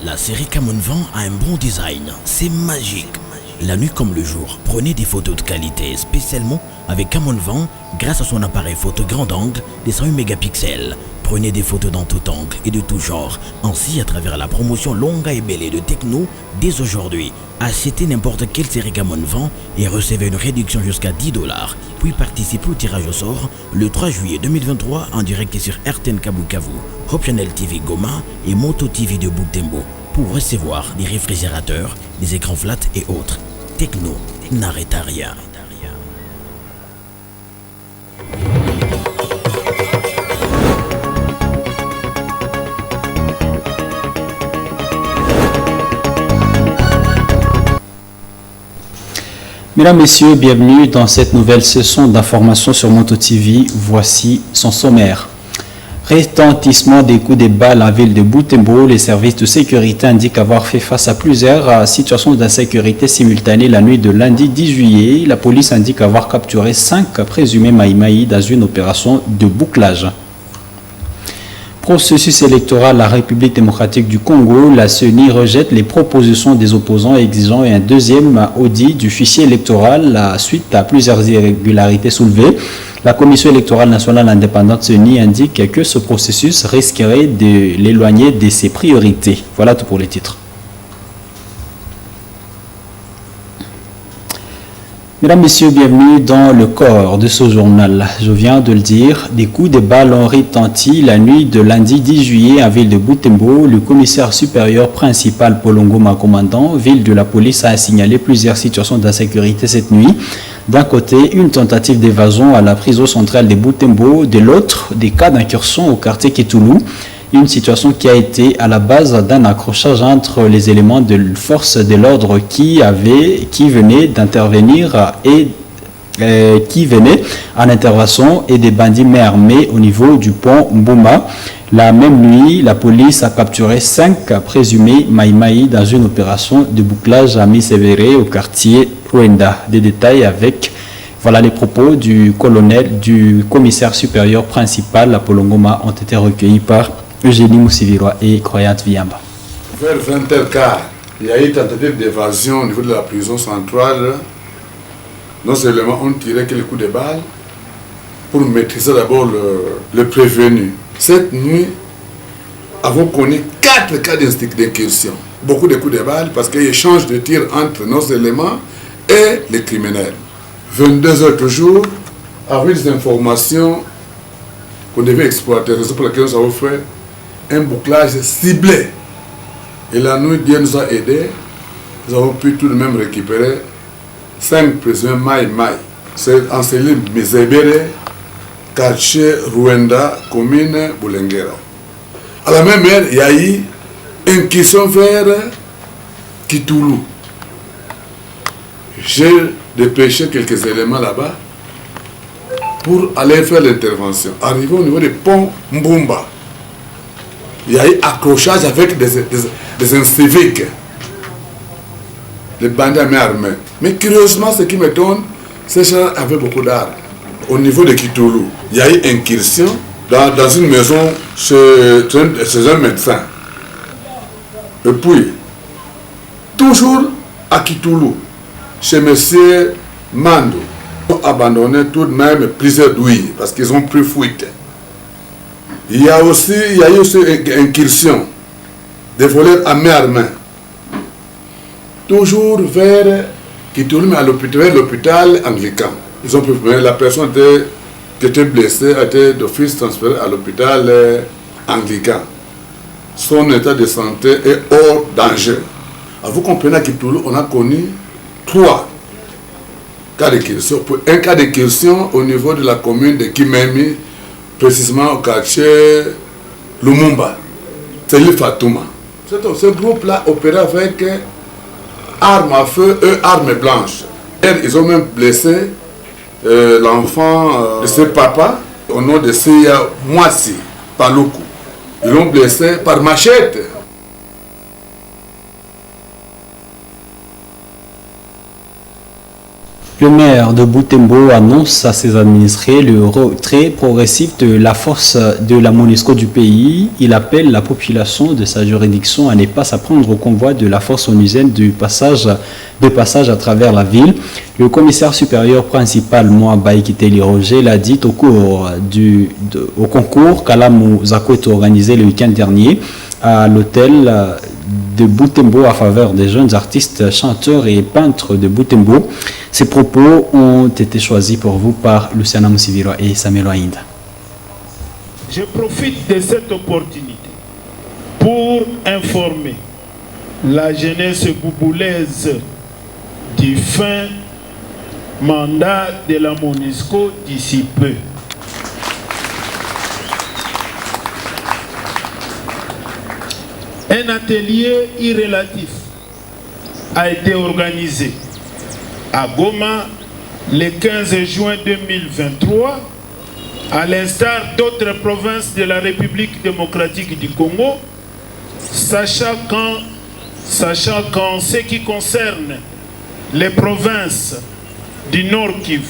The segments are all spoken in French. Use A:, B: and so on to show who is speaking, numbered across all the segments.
A: La série Camon Vent a un bon design, c'est magique. La nuit comme le jour, prenez des photos de qualité, spécialement avec Camon Vent grâce à son appareil photo grand angle des 108 mégapixels. Prenez des photos dans tout angle et de tout genre. Ainsi, à travers la promotion longue et belle de Techno, dès aujourd'hui, achetez n'importe quelle série Camon Vent et recevez une réduction jusqu'à 10 $. Puis participez au tirage au sort le 3 juillet 2023 en direct sur RTN Kabukavu, Hope Channel TV Goma et Moto TV de Butembo pour recevoir des réfrigérateurs, des écrans flat et autres. Techno n'arrête à rien.
B: Mesdames, Messieurs, bienvenue dans cette nouvelle session d'information sur Moto TV. Voici son sommaire. Retentissement des coups de balles en ville de Butembo. Les services de sécurité indiquent avoir fait face à plusieurs situations d'insécurité simultanées la nuit de lundi 10 juillet. La police indique avoir capturé 5 présumés Maïmaï dans une opération de bouclage. Processus électoral à la République démocratique du Congo, la CENI rejette les propositions des opposants exigeant un deuxième audit du fichier électoral suite à plusieurs irrégularités soulevées. La Commission électorale nationale indépendante CENI indique que ce processus risquerait de l'éloigner de ses priorités. Voilà tout pour les titres. Mesdames, Messieurs, bienvenue dans le corps de ce journal. Je viens de le dire, des coups de balle ont retenti la nuit de lundi 10 juillet en ville de Butembo. Le commissaire supérieur principal Polongo Makomandant, ville de la police, a signalé plusieurs situations d'insécurité cette nuit. D'un côté, une tentative d'évasion à la prison centrale de Butembo, de l'autre, des cas d'incursion au quartier Kitoulou. Une situation qui a été à la base d'un accrochage entre les éléments de force de l'ordre qui venaient d'intervenir et qui venaient en intervention et des bandits mais armés au niveau du pont Mbouma. La même nuit, la police a capturé 5 présumés Maïmaï dans une opération de bouclage à Mi-Sévéré au quartier Rwenda. Des détails avec les propos du commissaire supérieur principal à Polongoma ont été recueillis par Eugénie Moussiviroa et Croyante Viamba.
C: Vers 20h15, il y a eu une tentative d'évasion au niveau de la prison centrale. Non seulement on tirait quelques coups de balle pour maîtriser d'abord le prévenu. Cette nuit, avons connu 4 cas d'incursion. Beaucoup de coups de balle parce qu'il y a échange de tirs entre nos éléments et les criminels. 22h toujours, avec des informations qu'on devait exploiter, raison pour laquelle nous avons fait un bouclage ciblé. Et la nuit, Dieu nous a aidés. Nous avons pu tout de même récupérer 5 présumés Maïmaï. C'est en cellule Mizebere, quartier Rwenda, commune Boulengera. À la même heure, il y a eu incursion vers Kitoulou. J'ai dépêché quelques éléments là-bas pour aller faire l'intervention. Arrivé au niveau du pont Mbumba, il y a eu accrochage avec des inciviques, des bandits armés. Mais curieusement, ce qui m'étonne, ces gens avaient beaucoup d'armes. Au niveau de Kitoulou, il y a eu incursion dans une maison chez un médecin. Et puis, toujours à Kitoulou, chez M. Mando, ils ont abandonné tout de même plusieurs douilles parce qu'ils ont pris fuite. Il y a eu aussi une incursion des voleurs à main armée. Toujours vers Kitoulou, mais à l'hôpital anglican. Ils ont pris, la personne qui était blessée a été d'office transférée à l'hôpital anglican. Son état de santé est hors danger. Vous comprenez qu'à Kitoulou, on a connu 3 cas d'incursion. Un cas d'incursion au niveau de la commune de Kimemi, précisément au quartier Lumumba. C'est le Fatouma. Ce groupe-là opérait avec armes à feu et armes blanches. Et ils ont même blessé l'enfant de ce papa au nom de Sia Mwasi Paluku. Ils l'ont blessé par machette.
B: Le maire de Butembo annonce à ses administrés le retrait progressif de la force de la MONUSCO du pays. Il appelle la population de sa juridiction à ne pas s'apprendre au convoi de la force onusienne de passage à travers la ville. Le commissaire supérieur principal, Moabaï Kiteli Roger, l'a dit au concours qu'Alamou Zakweto organisé le week-end dernier à l'hôtel de Butembo à faveur des jeunes artistes, chanteurs et peintres de Butembo. Ces propos ont été choisis pour vous par Luciana Moussiviro et Samuel Wainda.
D: Je profite de cette opportunité pour informer la jeunesse bouboulaise du fin mandat de la MONUSCO d'ici peu. Un atelier irrélatif a été organisé à Goma le 15 juin 2023, à l'instar d'autres provinces de la République démocratique du Congo, sachant qu'en ce qui concerne les provinces du Nord Kivu,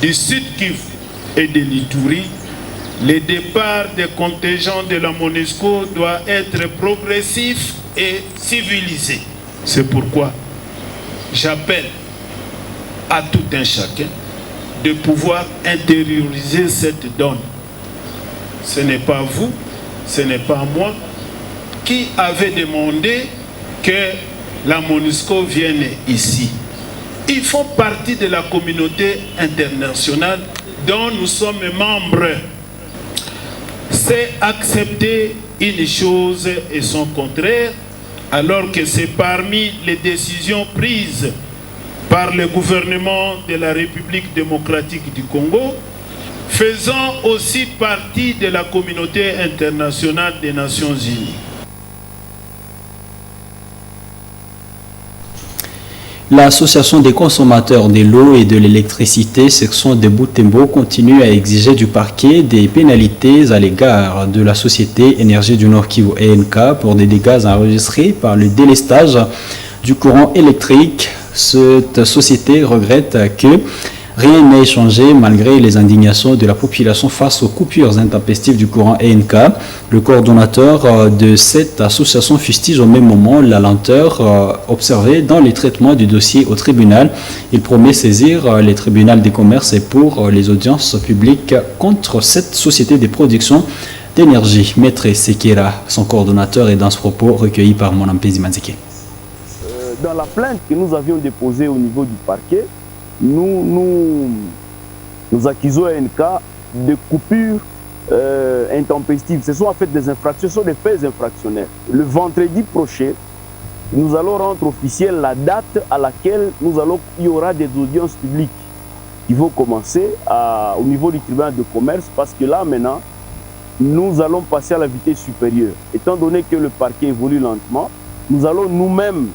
D: du Sud Kivu et de l'Ituri, le départ des contingents de la MONUSCO doit être progressif et civilisé. C'est pourquoi j'appelle à tout un chacun de pouvoir intérioriser cette donne. Ce n'est pas vous, ce n'est pas moi qui avez demandé que la MONUSCO vienne ici. Ils font partie de la communauté internationale dont nous sommes membres. C'est accepter une chose et son contraire, alors que c'est parmi les décisions prises par le gouvernement de la République démocratique du Congo, faisant aussi partie de la communauté internationale des Nations Unies.
B: L'association des consommateurs de l'eau et de l'électricité, section de Butembo, continue à exiger du parquet des pénalités à l'égard de la société Énergie du Nord Kivu ENK pour des dégâts enregistrés par le délestage du courant électrique. Cette société regrette que rien n'ait changé malgré les indignations de la population face aux coupures intempestives du courant ENK. Le coordonnateur de cette association fustige au même moment la lenteur observée dans les traitements du dossier au tribunal. Il promet saisir les tribunaux des commerces pour les audiences publiques contre cette société de production d'énergie. Maître Sekera, son coordonnateur, est dans ce propos recueilli par Monampezi Manzeke.
E: Dans la plainte que nous avions déposée au niveau du parquet, nous accusons ENK de coupures intempestives. Ce sont en fait des infractions, ce sont des faits infractionnels. Le vendredi prochain, nous allons rendre officielle la date à laquelle il y aura des audiences publiques qui vont commencer au niveau du tribunal de commerce, parce que là maintenant, nous allons passer à la vitesse supérieure. Étant donné que le parquet évolue lentement, nous allons nous-mêmes,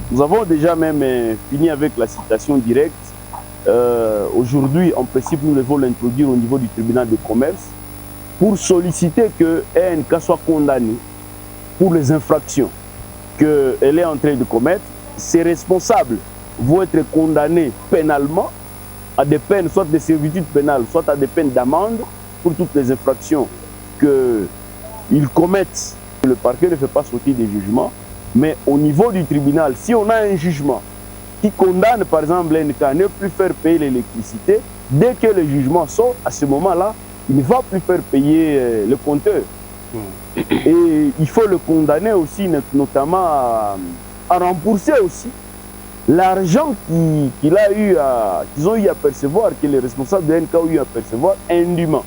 E: nous avons déjà même fini avec la citation directe. Aujourd'hui, en principe, nous devons l'introduire au niveau du tribunal de commerce pour solliciter que ENK soit condamné pour les infractions qu'elle est en train de commettre. Ses responsables vont être condamnés pénalement à des peines, soit de servitude pénale, soit à des peines d'amende pour toutes les infractions qu'ils commettent. Le parquet ne fait pas sortir des jugements, mais au niveau du tribunal, si on a un jugement qui condamne par exemple l'ENK à ne plus faire payer l'électricité, dès que le jugement sort, à ce moment-là, il ne va plus faire payer le compteur. Et il faut le condamner aussi, notamment à rembourser aussi l'argent qu'ils ont eu à percevoir, que les responsables de l'ENK ont eu à percevoir indûment.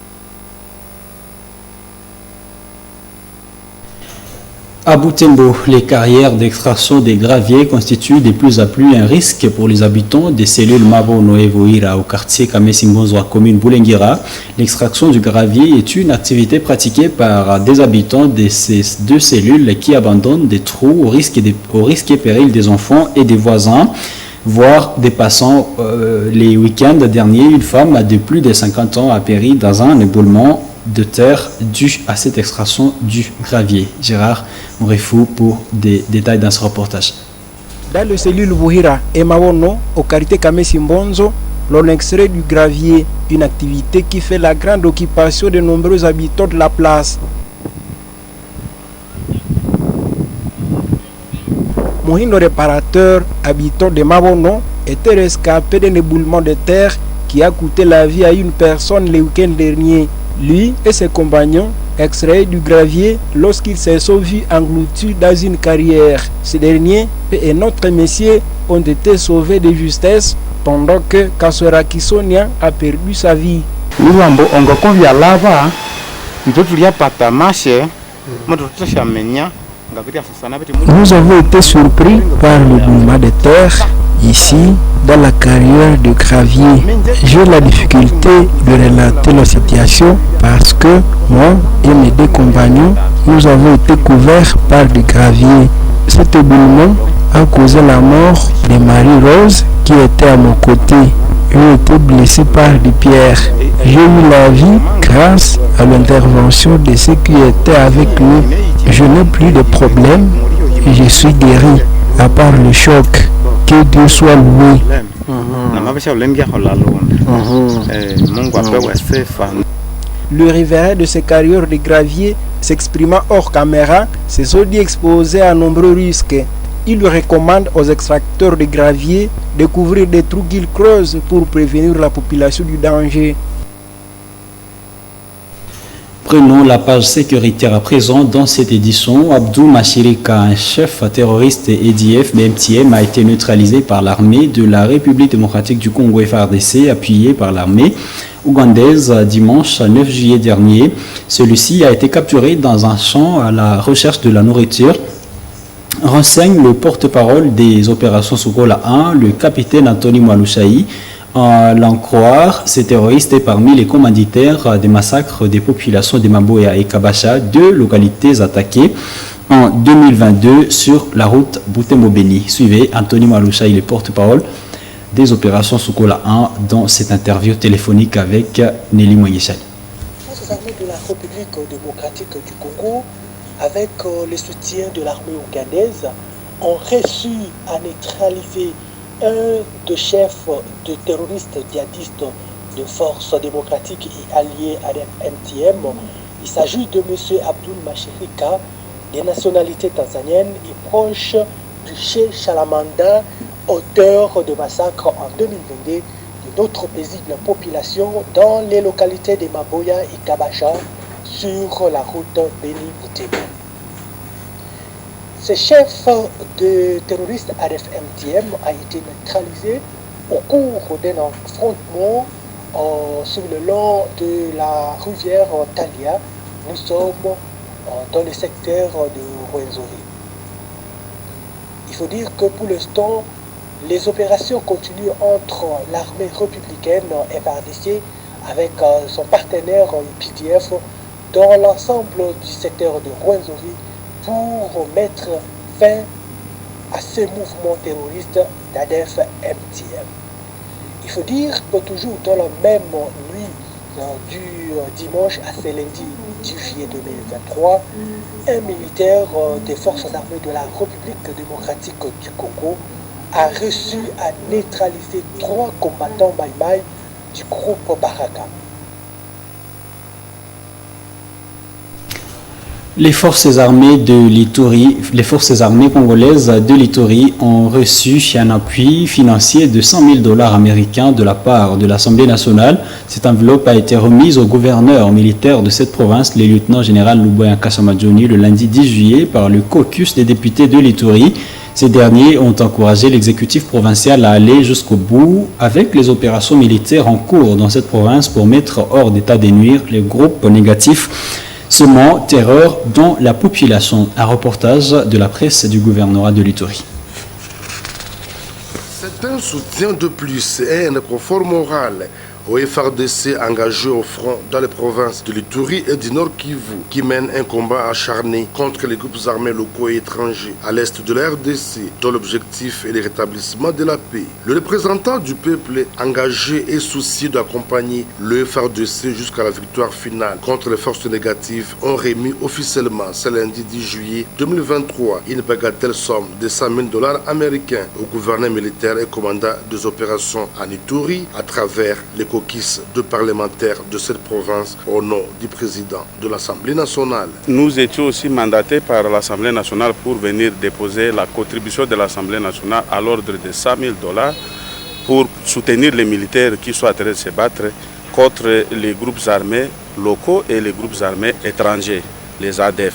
B: À Butembo, les carrières d'extraction des graviers constituent de plus en plus un risque pour les habitants des cellules Mabo Noevoira au quartier Kamesimbonzo, commune Boulenguira. L'extraction du gravier est une activité pratiquée par des habitants de ces deux cellules qui abandonnent des trous au risque et péril des enfants et des voisins, voire des passants. Les week-ends derniers, une femme de plus de 50 ans a péri dans un éboulement de terre dû à cette extraction du gravier. Gérard Mourifou pour des détails dans ce reportage.
F: Dans les cellules Buhira et Mawono, au quartier Kamesimbonzo, l'on extrait du gravier, une activité qui fait la grande occupation de nombreux habitants de la place. Mohindo réparateur, habitant de Mawono, était rescapé d'un éboulement de terre qui a coûté la vie à une personne le week-end dernier. Lui et ses compagnons extraits du gravier lorsqu'il s'est sauvé englouti dans une carrière. Ces derniers et un autre monsieur ont été sauvés de justesse pendant que Kaswera Kisonia a perdu sa vie.
G: Nous avons
F: été surpris par l'éboulement de terre ici dans la carrière de gravier. J'ai la difficulté de relater la situation parce que moi et mes deux compagnons, nous avons été couverts par du gravier. Cet éboulement a causé la mort de Marie-Rose qui était à mon côté. J'ai été blessé par des pierres. J'ai eu la vie grâce à l'intervention de ceux qui étaient avec nous. Je n'ai plus de problème et je suis guéri, à part le choc. Que Dieu soit loué. Le révérend de ces carrières de gravier s'exprimant hors caméra se sont dit exposés à nombreux risques. Il recommande aux extracteurs de gravier de couvrir des trous qu'ils creusent pour prévenir la population du danger.
B: Prenons la page sécuritaire à présent dans cette édition. Abdou Machirika, un chef terroriste EDF MTM, a été neutralisé par l'armée de la République démocratique du Congo FARDC, appuyée par l'armée ougandaise dimanche 9 juillet dernier. Celui-ci a été capturé dans un champ à la recherche de la nourriture. Renseigne le porte-parole des opérations Sokola 1, le capitaine Anthony Mwalushaï. À l'en croire, ces terroristes est parmi les commanditaires des massacres des populations de Maboya et Kabasha, deux localités attaquées en 2022 sur la route Butembo-Beni. Suivez Anthony Mwalushaï, le porte-parole des opérations Sokola 1, dans cette interview téléphonique avec Nelly Moyeshali.
H: Les forces armées de la République démocratique du Congo, avec le soutien de l'armée ougandaise, ont réussi à neutraliser un des chefs de terroristes djihadistes de forces démocratiques et alliés à MTM. Il s'agit de M. Abdul Mashirika, de nationalité tanzanienne et proche du Che Chalamanda, auteur de massacres en 2022 de d'autres paisibles populations dans les localités de Maboya et Kabasha sur la route Beni-Butembo. Ce chef de terroristes ADF-MTM a été neutralisé au cours d'un affrontement sur le long de la rivière Talia. Nous sommes dans le secteur de Rwenzori. Il faut dire que pour l'instant, les opérations continuent entre l'armée républicaine FARDC avec son partenaire UPDF dans l'ensemble du secteur de Rwenzori pour mettre fin à ces mouvements terroristes d'ADF-MTM. Il faut dire que toujours dans la même nuit du dimanche à ce lundi 10 juillet 2023, un militaire des forces armées de la République démocratique du Congo a réussi à neutraliser 3 combattants Maïmaï du groupe Baraka.
B: Les forces armées congolaises de l'Ituri ont reçu un appui financier de 100 000 $ américains de la part de l'Assemblée nationale. Cette enveloppe a été remise au gouverneur militaire de cette province, le lieutenant-général Luboya Kassamadjoni, le lundi 10 juillet par le caucus des députés de l'Ituri. Ces derniers ont encouragé l'exécutif provincial à aller jusqu'au bout avec les opérations militaires en cours dans cette province pour mettre hors d'état de nuire les groupes négatifs semant terreur dans la population. Un reportage de la presse du gouvernorat de l'Ituri.
I: C'est un soutien de plus et un confort moral
G: au FARDC engagé au front dans les provinces de l'Ituri et du Nord Kivu, qui mènent un combat acharné contre les groupes armés locaux et étrangers à l'est de la RDC, dont l'objectif est le rétablissement de la paix. Le représentant du peuple engagé et soucieux d'accompagner le FARDC jusqu'à la victoire finale contre les forces négatives ont remis officiellement ce lundi 10 juillet 2023 une bagatelle somme de 100 000 $ américains au gouverneur militaire et commandant des opérations en Ituri à travers les caucus de parlementaires de cette province au nom du président de l'Assemblée nationale.
I: Nous étions aussi mandatés par l'Assemblée nationale pour venir déposer la contribution de l'Assemblée nationale à l'ordre de 100 000 $ pour soutenir les militaires qui sont en train de se battre contre les groupes armés locaux et les groupes armés étrangers, les ADF.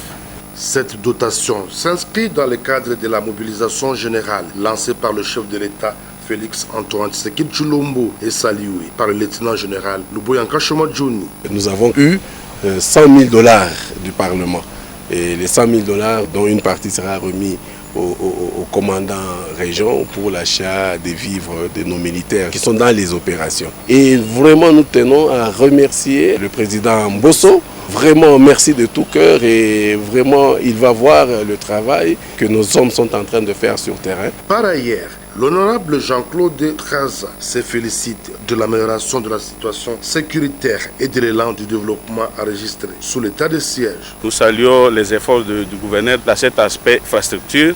G: Cette dotation s'inscrit dans le cadre de la mobilisation générale lancée par le chef de l'État Félix Antoine Tshisekedi Tshilombo et saluée par le lieutenant général Luboyanka Shomadjouni.
J: Nous avons eu 100 000 $ du Parlement et les 100 000 $ dont une partie sera remise au commandant région pour l'achat des vivres de nos militaires qui sont dans les opérations. Et vraiment nous tenons à remercier le président Mbosso. Vraiment merci de tout cœur et vraiment il va voir le travail que nos hommes sont en train de faire sur terrain.
G: Par ailleurs, l'honorable Jean-Claude Traza se félicite de l'amélioration de la situation sécuritaire et de l'élan du développement enregistré sous l'état de siège.
I: Nous saluons les efforts du gouverneur dans cet aspect infrastructure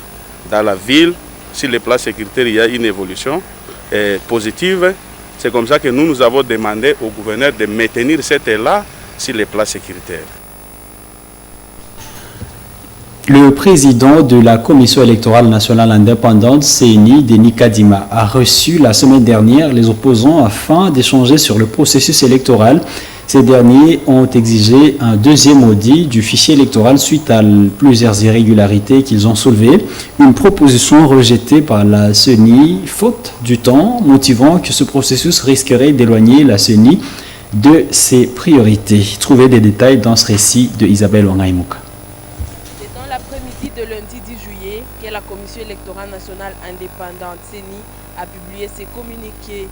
I: dans la ville. Sur les plans sécuritaires, il y a une évolution positive. C'est comme ça que nous avons demandé au gouverneur de maintenir cet élan sur les plans sécuritaires.
B: Le président de la Commission électorale nationale indépendante, CENI, Denis Kadima, a reçu la semaine dernière les opposants afin d'échanger sur le processus électoral. Ces derniers ont exigé un deuxième audit du fichier électoral suite à plusieurs irrégularités qu'ils ont soulevées. Une proposition rejetée par la CENI, faute du temps, motivant que ce processus risquerait d'éloigner la CENI de ses priorités. Trouvez des détails dans ce récit de Isabelle Wangaïmouka.
K: C'est dans l'après-midi de lundi 10 juillet que la Commission électorale nationale indépendante CENI a publié ses communiqués.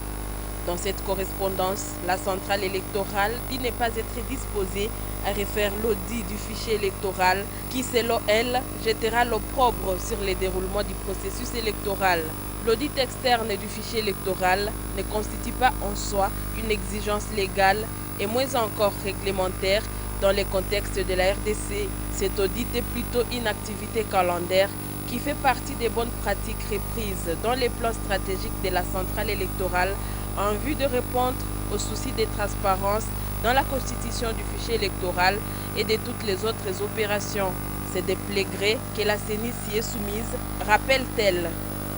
K: Dans cette correspondance, la centrale électorale dit ne pas être disposée à refaire l'audit du fichier électoral qui, selon elle, jettera l'opprobre sur le déroulement du processus électoral. L'audit externe du fichier électoral ne constitue pas en soi une exigence légale et moins encore réglementaire dans le contexte de la RDC. Cet audit est plutôt une activité calendaire qui fait partie des bonnes pratiques reprises dans les plans stratégiques de la centrale électorale en vue de répondre aux soucis de transparence dans la constitution du fichier électoral et de toutes les autres opérations. C'est de plein gré que la CENI s'y est soumise, rappelle-t-elle.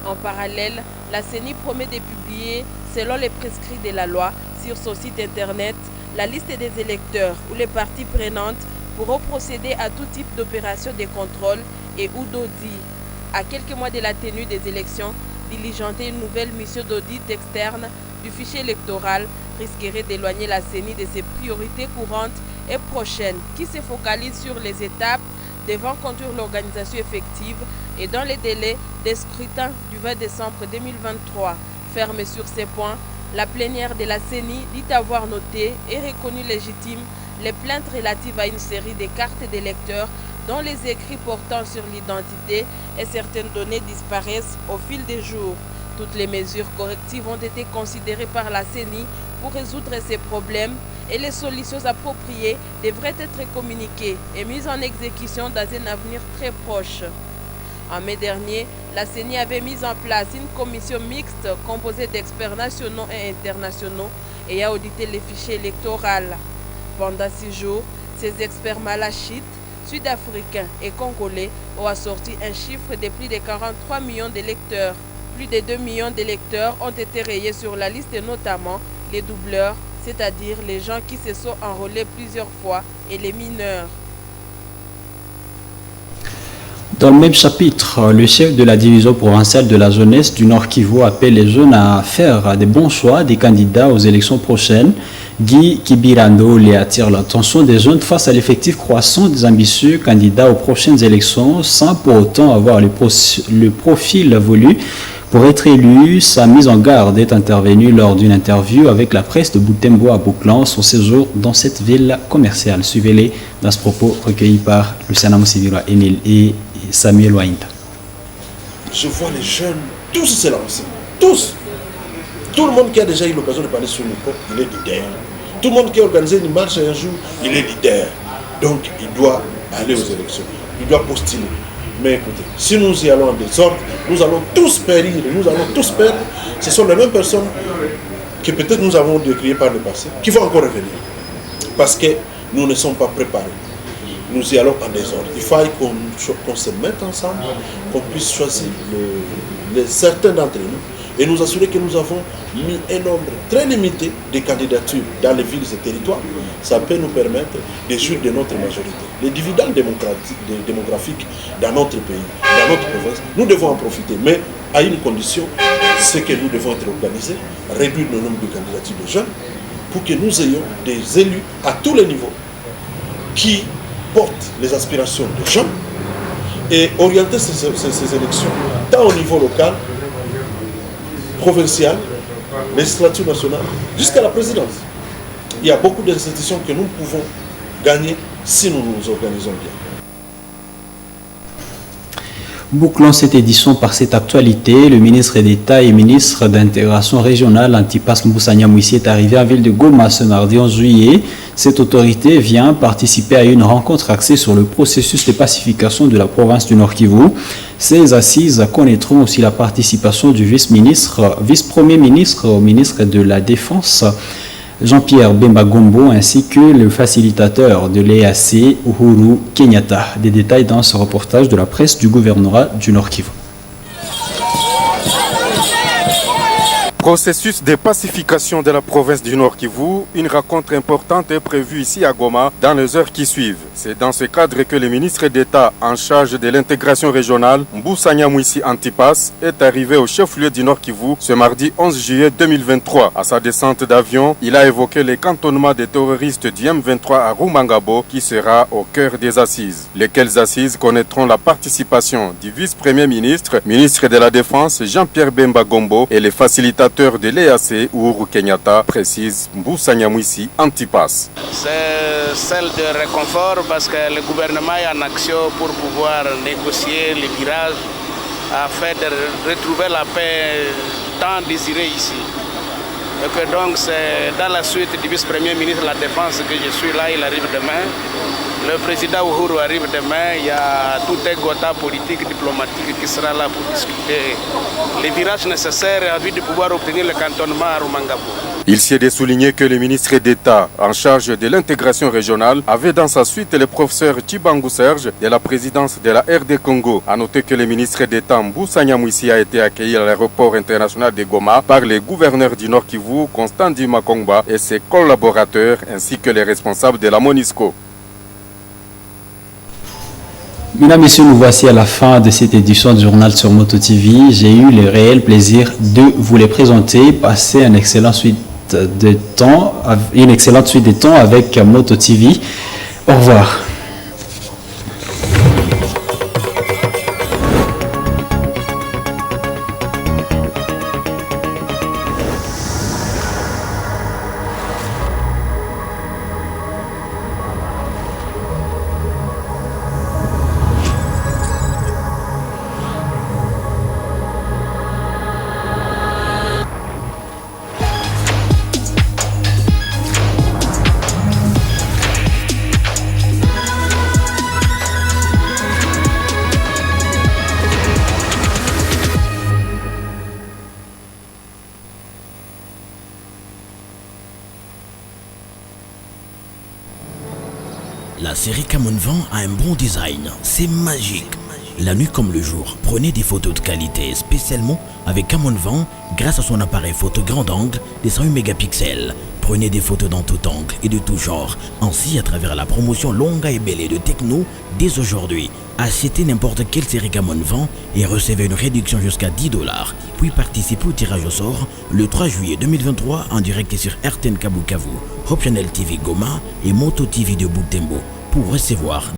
K: En parallèle, la CENI promet de publier, selon les prescrits de la loi, sur son site internet, la liste des électeurs où les parties prenantes pourront procéder à tout type d'opération de contrôle et ou d'audit. À quelques mois de la tenue des élections, diligenter une nouvelle mission d'audit externe du fichier électoral risquerait d'éloigner la CENI de ses priorités courantes et prochaines qui se focalisent sur les étapes devant conduire l'organisation effective et dans les délais des scrutins du 20 décembre 2023. Fermée sur ces points, la plénière de la CENI dit avoir noté et reconnu légitime les plaintes relatives à une série de cartes d'électeurs dont les écrits portant sur l'identité et certaines données disparaissent au fil des jours. Toutes les mesures correctives ont été considérées par la CENI pour résoudre ces problèmes et les solutions appropriées devraient être communiquées et mises en exécution dans un avenir très proche. En mai dernier, la CENI avait mis en place une commission mixte composée d'experts nationaux et internationaux et a audité les fichiers électoraux. Pendant 6 jours, ces experts malachites, sud-africains et congolais ont assorti un chiffre de plus de 43 millions d'électeurs. Plus de 2 millions d'électeurs ont été rayés sur la liste, notamment les doubleurs, c'est-à-dire les gens qui se sont enrôlés plusieurs fois, et les mineurs.
B: Dans le même chapitre, le chef de la division provinciale de la jeunesse du Nord Kivu appelle les jeunes à faire des bons choix des candidats aux élections prochaines. Guy Kibirando les attire l'attention des jeunes face à l'effectif croissant des ambitieux candidats aux prochaines élections sans pour autant avoir le profil voulu pour être élu. Sa mise en garde est intervenue lors d'une interview avec la presse de Butembo à bouclant son séjour dans cette ville commerciale. Suivez-les dans ce propos recueilli par Luciana Moussivira et Samuel Wainta.
L: Je vois les jeunes tous s'élancer, tous. Tout le monde qui a déjà eu l'occasion de parler sur le micro, il est leader. Tout le monde qui a organisé une marche un jour, il est leader. Donc il doit aller aux élections, il doit postuler. Mais écoutez, si nous y allons en désordre, nous allons tous périr, nous allons tous perdre. Ce sont les mêmes personnes que peut-être nous avons décriées par le passé, qui vont encore revenir. Parce que nous ne sommes pas préparés. Nous y allons en désordre. Il faut qu'on se mette ensemble, qu'on puisse choisir certains d'entre nous et nous assurer que nous avons mis un nombre très limité de candidatures dans les villes et territoires. Ça peut nous permettre de jouir de notre majorité. Les dividendes démographiques dans notre pays, dans notre province, nous devons en profiter, mais à une condition, c'est que nous devons être organisés, réduire le nombre de candidatures de jeunes pour que nous ayons des élus à tous les niveaux qui portent les aspirations des jeunes et orienter ces élections tant au niveau local, provincial, législature nationale, jusqu'à la présidence. Il y a beaucoup d'institutions que nous pouvons gagner si nous nous organisons bien.
B: Bouclons cette édition par cette actualité. Le ministre d'État et ministre d'intégration régionale Antipas Mboussanya Mouissi est arrivé en ville de Goma ce mardi 11 juillet. Cette autorité vient participer à une rencontre axée sur le processus de pacification de la province du Nord Kivu. Ces assises connaîtront aussi la participation du vice-premier ministre au ministre de la Défense, Jean-Pierre Bemba Gombo, ainsi que le facilitateur de l'EAC, Uhuru Kenyatta. Des détails dans ce reportage de la presse du gouvernorat du Nord Kivu.
M: Processus de pacification de la province du Nord Kivu, une rencontre importante est prévue ici à Goma dans les heures qui suivent. C'est dans ce cadre que le ministre d'État en charge de l'intégration régionale, Mboussanya Mouissi Antipas, est arrivé au chef-lieu du Nord Kivu ce mardi 11 juillet 2023. À sa descente d'avion, il a évoqué les cantonnements des terroristes du M23 à Rumangabo qui sera au cœur des assises. Lesquelles assises connaîtront la participation du vice-premier ministre, ministre de la Défense Jean-Pierre Bemba Gombo et les facilitateurs de l'EAC, Uhuru Kenyatta, précise Mboussanya Mouissi Antipas.
N: C'est celle de réconfort parce que le gouvernement est en action pour pouvoir négocier les virages afin de retrouver la paix tant désirée ici. Et que donc c'est dans la suite du vice-premier ministre de la Défense que je suis là, il arrive demain. Le président Uhuru arrive demain, il y a tout un quota politique, diplomatique qui sera là pour discuter les virages nécessaires en vue de pouvoir obtenir le cantonnement à Rumangabo.
M: Il s'est de souligner que le ministre d'État en charge de l'intégration régionale avait dans sa suite le professeur Tshibangou Serge de la présidence de la RD Congo. A noter que le ministre d'État Mboussanya Mouissi a été accueilli à l'aéroport international de Goma par le gouverneur du Nord Kivu, Constant Dima Kongba, et ses collaborateurs ainsi que les responsables de la MONUSCO.
B: Mesdames, Messieurs, nous voici à la fin de cette édition du journal sur Moto TV. J'ai eu le réel plaisir de vous les présenter. Passez une excellente suite de temps avec Moto TV. Au revoir.
A: La série Camon Van a un bon design, c'est magique. La nuit comme le jour, prenez des photos de qualité, spécialement avec Camon Van grâce à son appareil photo grand angle des 108 mégapixels. Prenez des photos dans tout angle et de tout genre, ainsi à travers la promotion longue et belle de Techno dès aujourd'hui. Achetez n'importe quelle série Camon Van et recevez une réduction jusqu'à $10. Puis participez au tirage au sort le 3 juillet 2023 en direct sur RTN Kabukavu, Hope Channel TV Goma et Moto TV de Butembo pour recevoir